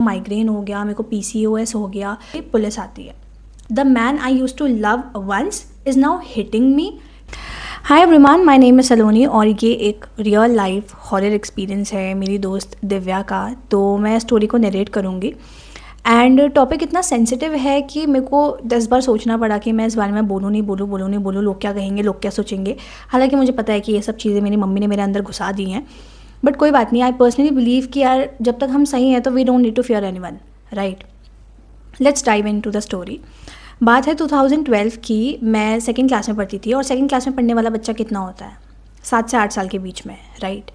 Migraine हो गया, मेरे को PCOS हो गया, पुलिस आती है। The man I use to love once is now hitting me. Hi everyone, my name is Saloni और ये एक रियल लाइफ हॉरर एक्सपीरियंस है मेरी दोस्त दिव्या का। तो मैं स्टोरी को नरेट करूँगी एंड टॉपिक इतना सेंसिटिव है कि मेरे को 10 बार सोचना पड़ा कि मैं इस बारे में बोलूँ नहीं बोलूँ, लोग क्या कहेंगे, लोग क्या सोचेंगे। हालांकि मुझे पता है कि ये सब चीज़ें मेरी मम्मी ने मेरे अंदर घुसा दी हैं, बट कोई बात नहीं। आई पर्सनली बिलीव कि यार जब तक हम सही हैं तो we don't need to fear anyone, right. Let's dive into the story. बात है 2012 की। मैं सेकंड क्लास में पढ़ती थी और सेकंड क्लास में पढ़ने वाला बच्चा कितना होता है, 7 से 8 साल के बीच में, राइट।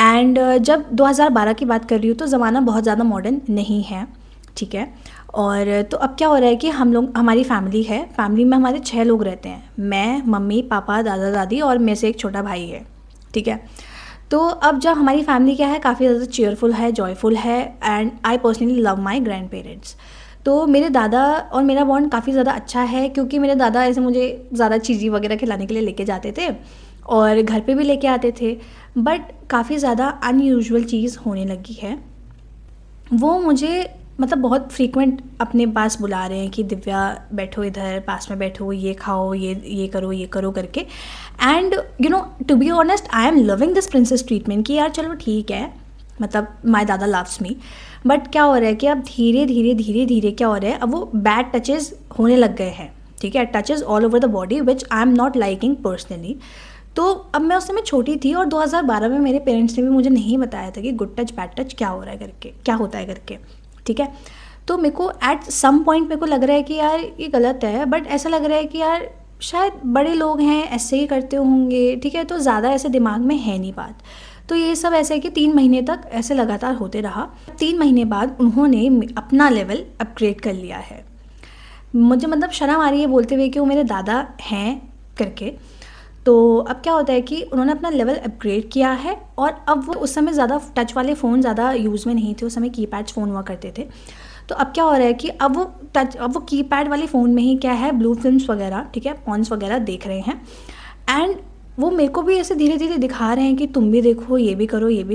एंड जब 2012 की बात कर रही हूँ तो ज़माना बहुत ज़्यादा मॉडर्न नहीं है, ठीक है। और तो अब क्या हो रहा है कि हमारी फैमिली है, फैमिली में हमारे 6 लोग रहते हैं, मैं, मम्मी, पापा, दादा दादी और मेरे से एक छोटा भाई है, ठीक है। तो अब जब हमारी फैमिली क्या है, काफ़ी ज़्यादा चेयरफुल है, जॉयफुल है and I personally love my grand parents. तो मेरे दादा और मेरा बॉन्ड काफ़ी ज़्यादा अच्छा है, क्योंकि मेरे दादा ऐसे मुझे ज़्यादा चीज़ी वगैरह खिलाने के लिए लेके जाते थे और घर पे भी लेके आते थे। बट काफ़ी ज़्यादा अनयूजुअल चीज़ होने लगी है। वो मुझे मतलब बहुत फ्रीक्वेंट अपने पास बुला रहे हैं कि दिव्या बैठो इधर, पास में बैठो, ये खाओ, ये करो करके। And you know, to be honest, I am loving this princess treatment कि यार चलो ठीक है, मतलब माय दादा लव्स मी। बट क्या हो रहा है कि अब धीरे धीरे क्या हो रहा है, अब वो बैड टचेस होने लग गए हैं, ठीक है। Touches all over the body which I am not liking personally. तो अब मैं उस समय छोटी थी और 2012 में मेरे पेरेंट्स ने भी मुझे नहीं बताया था कि गुड टच बैड टच क्या हो रहा है करके, क्या होता है करके, ठीक है। तो मेरे को एट सम पॉइंट मेरे को लग रहा है कि यार ये गलत है, बट ऐसा लग रहा है कि यार शायद बड़े लोग हैं ऐसे ही करते होंगे, ठीक है। तो ज़्यादा ऐसे दिमाग में है नहीं बात। तो ये सब ऐसे है कि 3 महीने तक ऐसे लगातार होते रहा। 3 महीने बाद उन्होंने अपना लेवल अपग्रेड कर लिया है। मुझे मतलब शर्म आ रही है बोलते हुए कि वो मेरे दादा हैं करके। तो अब क्या होता है कि उन्होंने अपना लेवल अपग्रेड किया है और अब वो उस समय ज़्यादा टच वाले फ़ोन ज़्यादा यूज़ में नहीं थे, उस समय कीपैड्स फ़ोन हुआ करते थे। तो अब क्या हो रहा है कि अब वो कीपैड वाले फ़ोन में ही क्या है, ब्लू फिल्म्स वगैरह, ठीक है, पॉन्स वगैरह देख रहे हैं। एंड वो मेरे को भी ऐसे धीरे धीरे दिखा रहे हैं कि तुम भी देखो, ये भी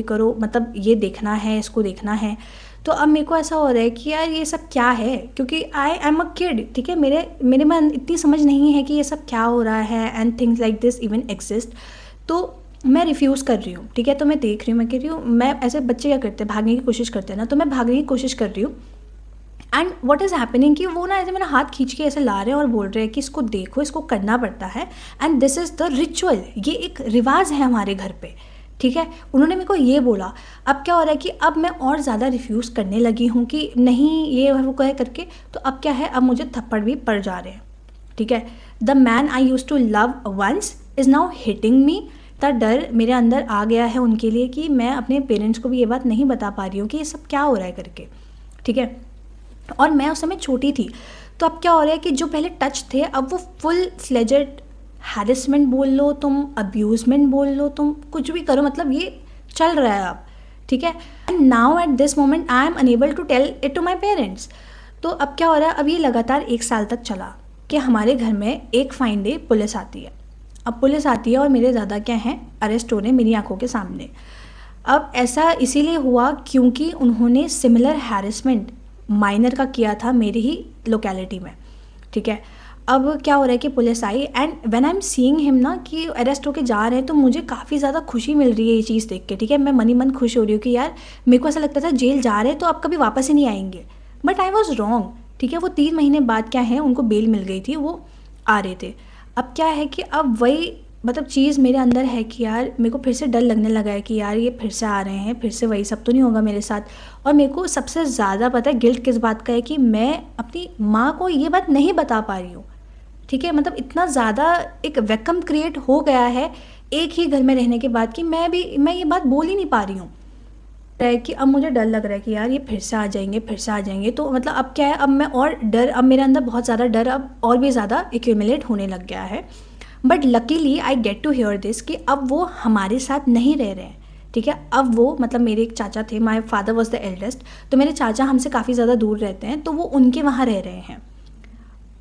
करो, मतलब ये देखना है, इसको देखना है। तो अब मेरे को ऐसा हो रहा है कि यार ये सब क्या है, क्योंकि आई एम अ किड, ठीक है। मेरे में इतनी समझ नहीं है कि ये सब क्या हो रहा है and things like this even exist. तो मैं रिफ्यूज़ कर रही हूँ, ठीक है। तो मैं देख रही हूँ, मैं कह रही हूँ, मैं ऐसे बच्चे क्या करते हैं, भागने की कोशिश करते हैं ना, तो मैं भागने की कोशिश कर रही हूँ। एंड व्हाट इज़ हैपनिंग कि वो ना ऐसे मेरा हाथ खींच के ऐसे ला रहे हैं और बोल रहे हैं कि इसको देखो, इसको करना पड़ता है and this is the ritual, ये एक रिवाज है हमारे घर पे, ठीक है। उन्होंने मेरे को ये बोला। अब क्या हो रहा है कि अब मैं और ज़्यादा रिफ्यूज़ करने लगी हूँ कि नहीं ये वो कहे करके। तो अब क्या है, अब मुझे थप्पड़ भी पड़ जा रहे हैं, ठीक है। The man I use to love once is now hitting me. इतना डर मेरे अंदर आ गया है उनके लिए कि मैं अपने पेरेंट्स को भी ये बात नहीं बता पा रही हूँ कि ये सब क्या हो रहा है करके, ठीक है। और मैं उस समय छोटी थी। तो अब क्या हो रहा है कि जो पहले टच थे, अब वो फुल फ्लेजेड हैरेसमेंट बोल लो तुम, अब्यूजमेंट बोल लो तुम, कुछ भी करो, मतलब ये चल रहा है अब, ठीक है। And now at this moment I am unable to tell it to my parents. तो अब क्या हो रहा है, अब ये लगातार 1 साल तक चला कि हमारे घर में एक फाइन डे पुलिस आती है। अब पुलिस आती है और मेरे दादा क्या हैं, अरेस्ट हो रहे मेरी आंखों के सामने। अब ऐसा इसीलिए हुआ क्योंकि उन्होंने सिमिलर हैरेसमेंट माइनर का किया था मेरी ही लोकेलिटी में, ठीक है। अब क्या हो रहा है कि police I and when I am seeing him ना कि अरेस्ट होके जा रहे हैं, तो मुझे काफ़ी ज़्यादा खुशी मिल रही है ये चीज़ देख के, ठीक है। मैं मन ही मन खुश हो रही हूँ कि यार मेरे को ऐसा लगता था जेल जा रहे हैं तो अब कभी वापस ही नहीं आएंगे, बट आई वॉज रॉन्ग, ठीक है। वो 3 महीने बाद क्या है, उनको बेल मिल गई थी, वो आ रहे थे। अब क्या है कि अब वही मतलब चीज़ मेरे अंदर है कि यार मेरे को फिर से डर लगने लगा है कि यार ये फिर से आ रहे हैं, फिर से वही सब तो नहीं होगा मेरे साथ। और मेरे को सबसे ज़्यादा पता है गिल्ट किस बात का है कि मैं अपनी माँ को ये बात नहीं बता पा रही हूँ, ठीक है। मतलब इतना ज़्यादा एक वैक्यूम क्रिएट हो गया है एक ही घर में रहने के बाद कि मैं ये बात बोल ही नहीं पा रही हूँ, कि अब मुझे डर लग रहा है कि यार ये फिर से आ जाएंगे। तो मतलब अब क्या है, अब मैं और डर, अब मेरे अंदर बहुत ज़्यादा डर अब और भी ज़्यादा एक्यूमुलेट होने लग गया है। But luckily I get to hear this कि अब वो हमारे साथ नहीं रह रहे हैं, ठीक है। अब वो मतलब मेरे एक चाचा थे, my father was the eldest, तो मेरे चाचा हमसे काफ़ी ज़्यादा दूर रहते हैं, तो वो उनके वहाँ रह रहे हैं।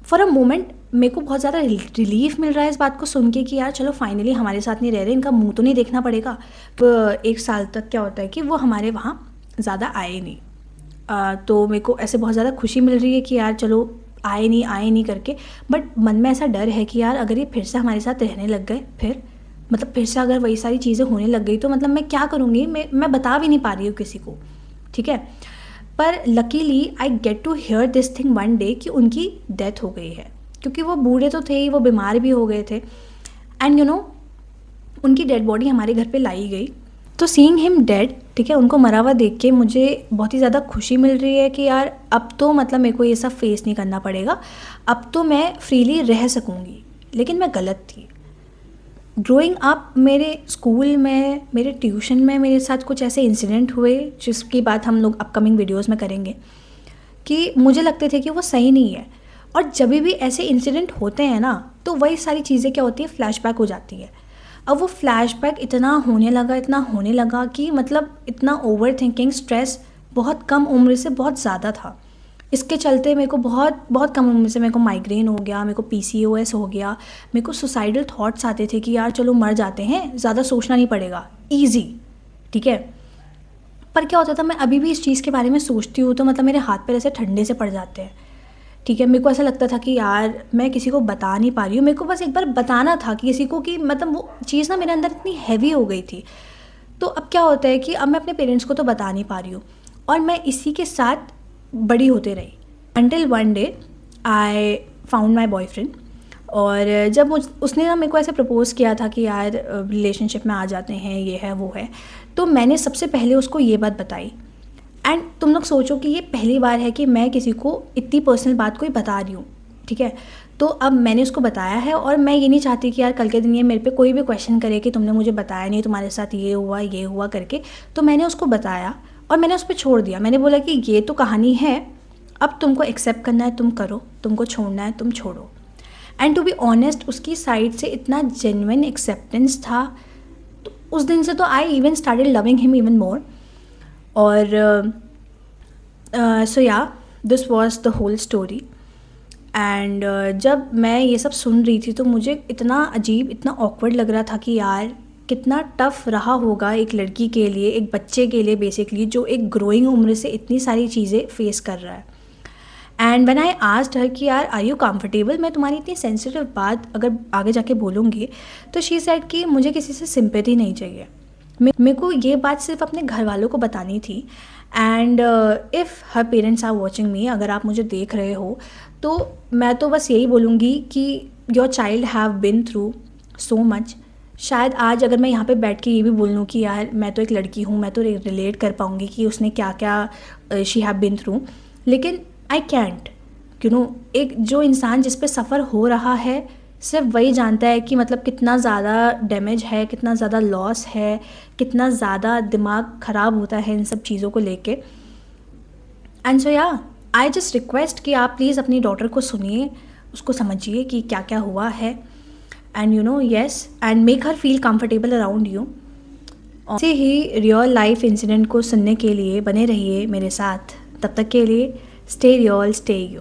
फॉर अ मोमेंट मेरे को बहुत ज़्यादा रिलीफ मिल रहा है इस बात को सुन के कि यार चलो फाइनली हमारे साथ नहीं रह रहे, इनका मुंह तो नहीं देखना पड़ेगा। तो 1 साल तक क्या होता है कि वो हमारे वहाँ ज़्यादा आए नहीं। तो मेरे को ऐसे बहुत ज़्यादा खुशी मिल रही है कि यार चलो आए नहीं करके, बट मन में ऐसा डर है कि यार अगर ये फिर से हमारे साथ रहने लग गए, फिर मतलब फिर से अगर वही सारी चीज़ें होने लग गई तो मतलब मैं क्या करूँगी, मैं बता भी नहीं पा रही हूँ किसी को, ठीक है। पर luckily I get to hear this thing one day कि उनकी डेथ हो गई है, क्योंकि वो बूढ़े तो थे ही, वो बीमार भी हो गए थे। एंड यू नो उनकी डेड बॉडी हमारे घर पे लाई गई। तो सीइंग हिम डेड, ठीक है, उनको मरा हुआ देख के मुझे बहुत ही ज़्यादा खुशी मिल रही है कि यार अब तो मतलब मेरे को ये सब फेस नहीं करना पड़ेगा, अब तो मैं फ्रीली रह सकूँगी। लेकिन मैं गलत थी। ग्रोइंग अप मेरे स्कूल में, मेरे ट्यूशन में मेरे साथ कुछ ऐसे इंसिडेंट हुए जिसकी बात हम लोग अपकमिंग वीडियोज़ में करेंगे, कि मुझे लगते थे कि वो सही नहीं है। और जब भी ऐसे इंसिडेंट होते हैं ना, तो वही सारी चीज़ें क्या होती है, फ्लैशबैक हो जाती है। अब वो फ्लैशबैक इतना होने लगा कि मतलब इतना ओवर थिंकिंग, स्ट्रेस बहुत कम उम्र से बहुत ज़्यादा था। इसके चलते मेरे को बहुत कम उम्र से मेरे को माइग्रेन हो गया, मेरे को PCOS हो गया, मेरे को सुसाइडल थॉट्स आते थे कि यार चलो मर जाते हैं, ज़्यादा सोचना नहीं पड़ेगा, ईजी, ठीक है। पर क्या होता था, मैं अभी भी इस चीज़ के बारे में सोचती हूँ तो मतलब मेरे हाथ पैर ऐसे ठंडे से पड़ जाते हैं, ठीक है। मेरे को ऐसा लगता था कि यार मैं किसी को बता नहीं पा रही हूँ, मेरे को बस एक बार बताना था कि किसी को, कि मतलब वो चीज़ ना मेरे अंदर इतनी हैवी हो गई थी। तो अब क्या होता है कि अब मैं अपने पेरेंट्स को तो बता नहीं पा रही हूँ, और मैं इसी के साथ बड़ी होते रही until one day I found my boyfriend. और जब उसने ना मेरे को ऐसे प्रपोज़ किया था कि यार रिलेशनशिप में आ जाते हैं, ये है वो है, तो मैंने सबसे पहले उसको ये बात बताई। एंड तुम लोग सोचो कि ये पहली बार है कि मैं किसी को इतनी पर्सनल बात कोई बता रही हूँ, ठीक है। तो अब मैंने उसको बताया है, और मैं ये नहीं चाहती कि यार कल के दिन ये मेरे पे कोई भी क्वेश्चन करे कि तुमने मुझे बताया नहीं, तुम्हारे साथ ये हुआ करके। तो मैंने उसको बताया और मैंने उस पर छोड़ दिया। मैंने बोला कि ये तो कहानी है, अब तुमको एक्सेप्ट करना है तुम करो, तुमको छोड़ना है तुम छोड़ो। एंड टू बी ऑनेस्ट उसकी साइड से इतना जेन्युइन एक्सेप्टेंस था, तो उस दिन से तो I even started loving him even more. और so yeah this was the whole story. And जब मैं ये सब सुन रही थी तो मुझे इतना अजीब, इतना ऑकवर्ड लग रहा था कि यार कितना टफ़ रहा होगा एक लड़की के लिए, एक बच्चे के लिए बेसिकली, जो एक ग्रोइंग उम्र से इतनी सारी चीज़ें फेस कर रहा है। And when I asked her कि यार आर यू कंफर्टेबल, मैं तुम्हारी इतनी सेंसिटिव बात अगर आगे जाके बोलूँगी, तो शी सेड कि मुझे किसी से सिंपैथी नहीं चाहिए। मेरे को ये बात सिर्फ अपने घर वालों को बतानी थी। And if her parents are watching me, अगर आप मुझे देख रहे हो तो मैं तो बस यही बोलूँगी कि your child have been through so much. शायद आज अगर मैं यहाँ पे बैठ के ये भी बोल लूँ कि यार मैं तो एक लड़की हूँ, मैं तो रिलेट कर पाऊँगी कि उसने क्या क्या शी हैव बिन थ्रू, लेकिन आई कैंट, यू नो। एक जो इंसान जिस पे सफ़र हो रहा है, सिर्फ वही जानता है कि मतलब कितना ज़्यादा डैमेज है, कितना ज़्यादा लॉस है, कितना ज़्यादा दिमाग ख़राब होता है इन सब चीज़ों को लेके। एंड सो या आई जस्ट रिक्वेस्ट कि आप प्लीज़ अपनी डॉटर को सुनिए, उसको समझिए कि क्या क्या हुआ है, and you no yes, and make her feel comfortable around you. ऐसे ही रियल लाइफ इंसिडेंट को सुनने के लिए बने रहिए मेरे साथ। तब तक के लिए स्टे रियल, स्टे यू।